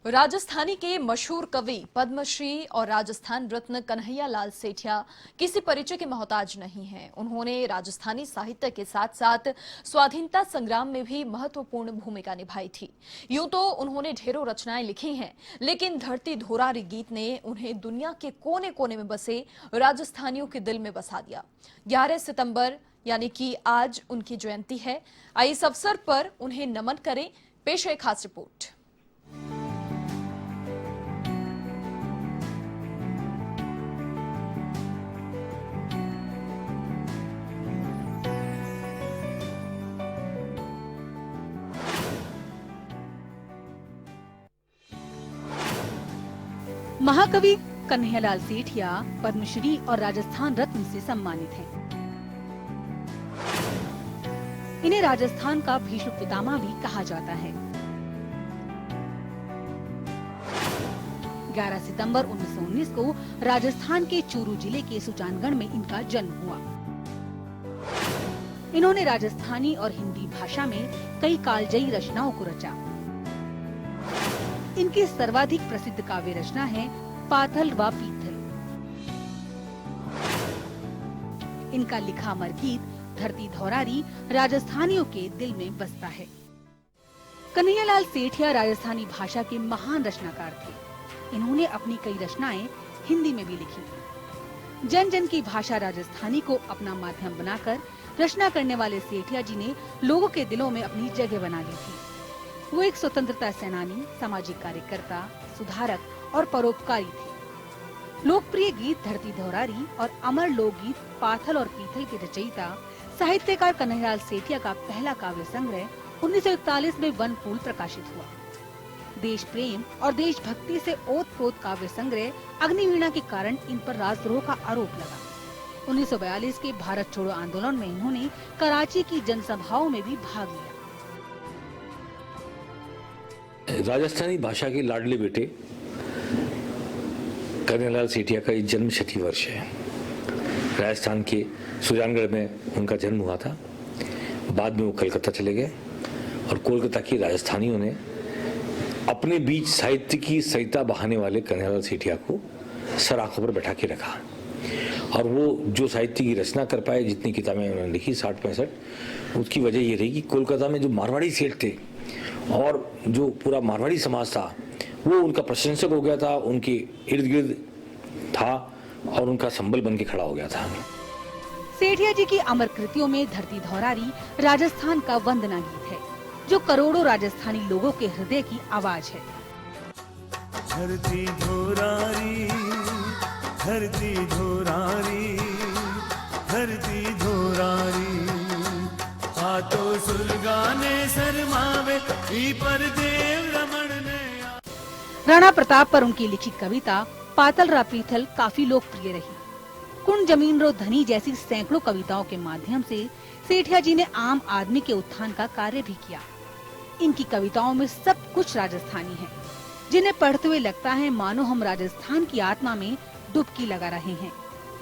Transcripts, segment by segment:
राजस्थानी के मशहूर कवि पद्मश्री और राजस्थान रत्न कन्हैया लाल सेठिया किसी परिचय के मोहताज नहीं हैं। उन्होंने राजस्थानी साहित्य के साथ साथ स्वाधीनता संग्राम में भी महत्वपूर्ण भूमिका निभाई थी। यूं तो उन्होंने ढेरों रचनाएं लिखी हैं, लेकिन धरती धोरारी गीत ने उन्हें दुनिया के कोने कोने में बसे राजस्थानियों के दिल में बसा दिया। 11 सितंबर यानी कि आज उनकी जयंती है। आइए इस अवसर पर उन्हें नमन करें। पेश है खास रिपोर्ट। महाकवि कन्हैयालाल सेठिया पद्मश्री और राजस्थान रत्न से सम्मानित हैं। इन्हें राजस्थान का भीष्म पितामह भी कहा जाता है। 11 सितंबर 1919 को राजस्थान के चूरू जिले के सुजानगढ़ में इनका जन्म हुआ। इन्होंने राजस्थानी और हिंदी भाषा में कई कालजयी रचनाओं को रचा। इनकी सर्वाधिक प्रसिद्ध काव्य रचना है पाथल व पीथल। इनका लिखा अमर गीत धरती धौरारी राजस्थानियों के दिल में बसता है। कन्हैयालाल सेठिया राजस्थानी भाषा के महान रचनाकार थे। इन्होंने अपनी कई रचनाएं हिंदी में भी लिखी। जन जन की भाषा राजस्थानी को अपना माध्यम बनाकर रचना करने वाले सेठिया जी ने लोगों के दिलों में अपनी जगह बना ली थी। वो एक स्वतंत्रता सेनानी, सामाजिक कार्यकर्ता, सुधारक और परोपकारी थे। लोकप्रिय गीत धरती धौरारी और अमर लोकगीत पाथल और पीथल के रचयिता साहित्यकार कन्हैयालाल सेठिया का पहला काव्य संग्रह 1941 में वन फूल प्रकाशित हुआ। देश प्रेम और देशभक्ति से ओत-प्रोत काव्य संग्रह अग्निवीणा के कारण इन पर राजद्रोह का आरोप लगा। 1942 के भारत छोड़ो आंदोलन में इन्होंने कराची की जनसभाओं में भी भाग लिया। राजस्थानी भाषा के लाडले बेटे कन्हैयालाल सेठिया का जन्म शती वर्ष है। राजस्थान के सुजानगढ़ में उनका जन्म हुआ था। बाद में वो कलकत्ता चले गए और कोलकाता की राजस्थानियों ने अपने बीच साहित्य की सरिता बहाने वाले कन्हैयालाल सेठिया को सर आंखों पर बैठा के रखा और वो जो साहित्य की रचना कर पाए, जितनी किताबें उन्होंने लिखी 60-65, उसकी वजह ये रही कि कोलकाता में जो मारवाड़ी सेठ थे और जो पूरा मारवाड़ी समाज था वो उनका प्रशंसक हो गया था, उनके इर्द गिर्द था और उनका संबल बन के खड़ा हो गया था। सेठिया जी की अमर कृतियों में धरती धौरारी राजस्थान का वंदना गीत है, जो करोड़ों राजस्थानी लोगों के हृदय की आवाज है। धरती धौरारी, धरती धौरारी, धरती धौरारी, हाथों सुलगाने शर्मावे पर देव रमण ने। राणा प्रताप पर उनकी लिखित कविता पातल रा पीथल काफी लोकप्रिय रही। कुंड जमीन रो धनी जैसी सैकड़ों कविताओं के माध्यम से सेठिया जी ने आम आदमी के उत्थान का कार्य भी किया। इनकी कविताओं में सब कुछ राजस्थानी है, जिन्हें पढ़ते हुए लगता है मानो हम राजस्थान की आत्मा में डुबकी लगा रहे हैं।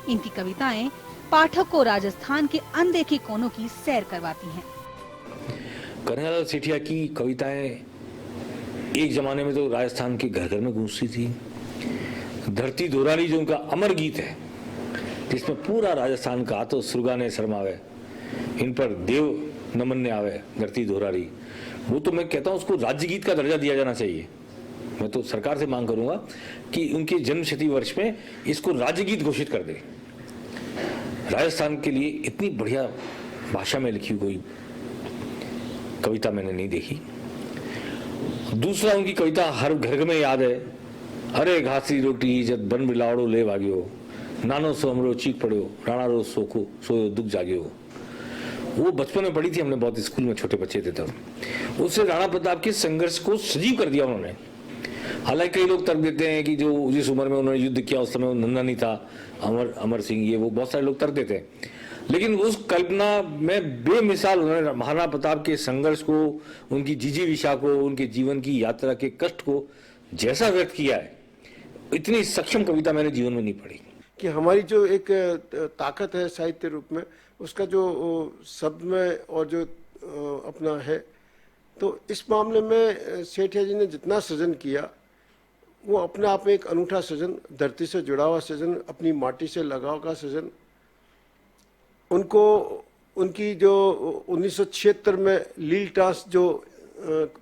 इनकी कविताएं पाठक को राजस्थान के अनदेखे कोनों की सैर करवाती हैं। कन्हैयालाल सेठिया की कविताएं एक जमाने में तो राजस्थान के घर घर में गूंजती थी। धरती धौरारी जो उनका अमर गीत है, जिसमें पूरा राजस्थान का तो सुरगाने शर्मावे, इन पर देव नमन ने आवे, धरती धौरारी, वो तो मैं कहता हूँ उसको राज्य गीत का दर्जा दिया जाना चाहिए। मैं तो सरकार से मांग करूंगा कि उनके जन्म शती वर्ष में इसको राज्य गीत घोषित कर दे। राजस्थान के लिए इतनी बढ़िया भाषा में लिखी कोई कविता मैंने नहीं देखी। दूसरा, उनकी कविता हर घर में याद है। अरे घासी रोटी जब बन बिलावड़ो ले भाग्यो, नानो सो हमरो चीख पड़ो, राणा रोज सोखो सोयो दुख जाग्यो। वो बचपन में पढ़ी थी हमने, बहुत स्कूल में छोटे बच्चे थे तब। उससे राणा प्रताप के संघर्ष को सजीव कर दिया उन्होंने। हालांकि कई लोग तर्क देते हैं कि जो जिस उम्र में उन्होंने युद्ध किया उस समय वो नन्हा नहीं था, अमर सिंह, ये वो बहुत सारे लोग तर्क देते हैं। लेकिन उस कल्पना में बेमिसाल उन्होंने महाराणा प्रताप के संघर्ष को, उनकी जिजीविषा को, उनके जीवन की यात्रा के कष्ट को जैसा व्यक्त किया है, इतनी सक्षम कविता मैंने जीवन में नहीं पढ़ी। कि हमारी जो एक ताकत है साहित्य रूप में, उसका जो शब्द में और जो अपना है, तो इस मामले में सेठिया जी ने जितना सृजन किया वो अपने आप में एक अनूठा सृजन, धरती से जुड़ा हुआ सृजन, अपनी माटी से लगाव का सृजन। उनको उनकी जो 1976 में लील टास जो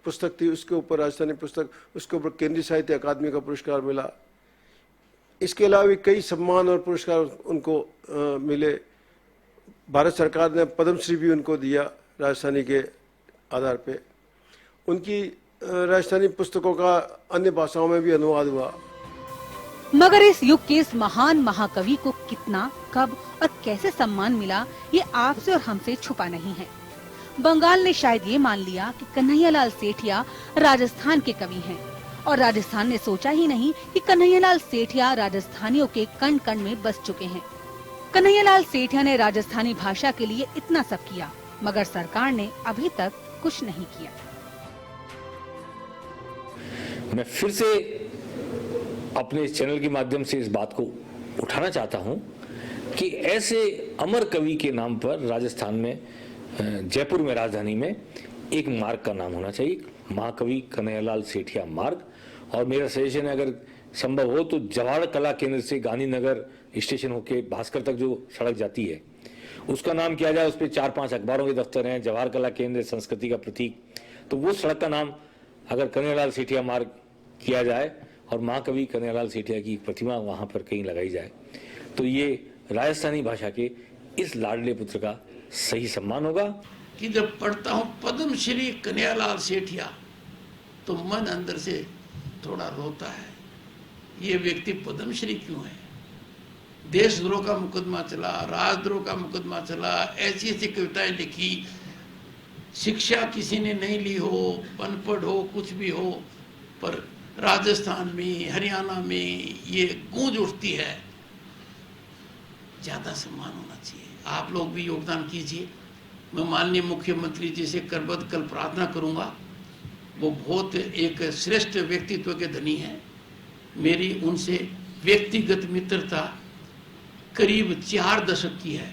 पुस्तक थी, उसके ऊपर, राजस्थानी पुस्तक, उसके ऊपर केंद्रीय साहित्य अकादमी का पुरस्कार मिला। इसके अलावा भी कई सम्मान और पुरस्कार उनको मिले। भारत सरकार ने पद्मश्री भी उनको दिया राजस्थानी के आधार पे। उनकी राजस्थानी पुस्तकों का अन्य भाषाओं में भी अनुवाद हुआ। मगर इस युग के इस महान महाकवि को कितना, कब और कैसे सम्मान मिला, ये आपसे और हमसे छुपा नहीं है। बंगाल ने शायद ये मान लिया कि कन्हैयालाल सेठिया राजस्थान के कवि हैं, और राजस्थान ने सोचा ही नहीं कि कन्हैयालाल सेठिया राजस्थानियों के कण कण में बस चुके हैं। कन्हैयालाल सेठिया ने राजस्थानी भाषा के लिए इतना सब किया, मगर सरकार ने अभी तक कुछ नहीं किया। मैं फिर से अपने इस चैनल के माध्यम से इस बात को उठाना चाहता हूं कि ऐसे अमर कवि के नाम पर राजस्थान में, जयपुर में, राजधानी में एक मार्ग का नाम होना चाहिए, महाकवि कन्हैयालाल सेठिया मार्ग। और मेरा सजेशन है, अगर संभव हो तो जवाहर कला केंद्र से गांधीनगर स्टेशन होके भास्कर तक जो सड़क जाती है, उसका नाम किया जाए। उस पर 4-5 अखबारों के दफ्तर हैं, जवाहर कला केंद्र संस्कृति का प्रतीक, तो वो सड़क का नाम अगर कन्हैयालाल सेठिया मार्ग किया जाए और महाकवि कन्हैयालाल सेठिया की प्रतिमा वहां पर कहीं लगाई जाए, तो ये राजस्थानी भाषा के इस लाडले पुत्र का सही सम्मान होगा। कि जब पढ़ता हूँ पद्मश्री कन्हैयालाल सेठिया, तो मन अंदर से थोड़ा रोता है। ये व्यक्ति पद्मश्री क्यों है? देशद्रोह का मुकदमा चला, राजद्रोह का मुकदमा चला, ऐसी ऐसी कविताएं लिखी, शिक्षा किसी ने नहीं ली हो, अनपढ़ हो, कुछ भी हो, पर राजस्थान में, हरियाणा में ये गूंज उठती है। ज्यादा सम्मान होना चाहिए। आप लोग भी योगदान कीजिए। मैं माननीय मुख्यमंत्री जी से करबद्ध कल प्रार्थना करूंगा। वो बहुत एक श्रेष्ठ व्यक्तित्व के धनी हैं। मेरी उनसे व्यक्तिगत मित्रता करीब 4 दशक की है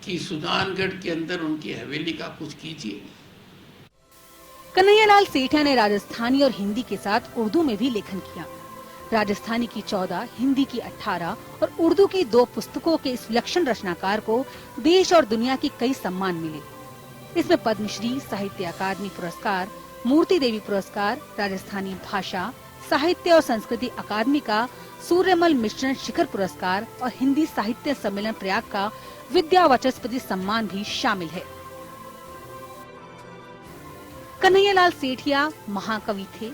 कि सुजानगढ़ के अंदर उनकी हवेली का कुछ कीजिए। कन्हैयालाल सेठिया ने राजस्थानी और हिंदी के साथ उर्दू में भी लेखन किया। राजस्थानी की 14, हिंदी की 18 और उर्दू की 2 पुस्तकों के इस विलक्षण रचनाकार को देश और दुनिया के कई सम्मान मिले। इसमें पद्मश्री, साहित्य अकादमी पुरस्कार, मूर्ति देवी पुरस्कार, राजस्थानी भाषा, साहित्य और संस्कृति अकादमी का सूर्यमल मिश्रण शिखर पुरस्कार और हिंदी साहित्य सम्मेलन प्रयाग का विद्या वाचस्पति सम्मान भी शामिल है। कन्हैयालाल सेठिया महाकवि थे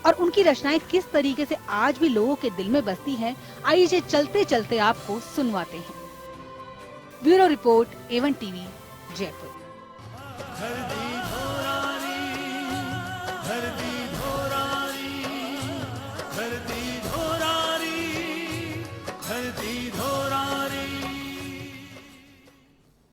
और उनकी रचनाएं किस तरीके से आज भी लोगों के दिल में बसती हैं, आइए चलते चलते आपको सुनवाते हैं। Bureau report, A1 TV, Jaipur. धरती धोरानी, धरती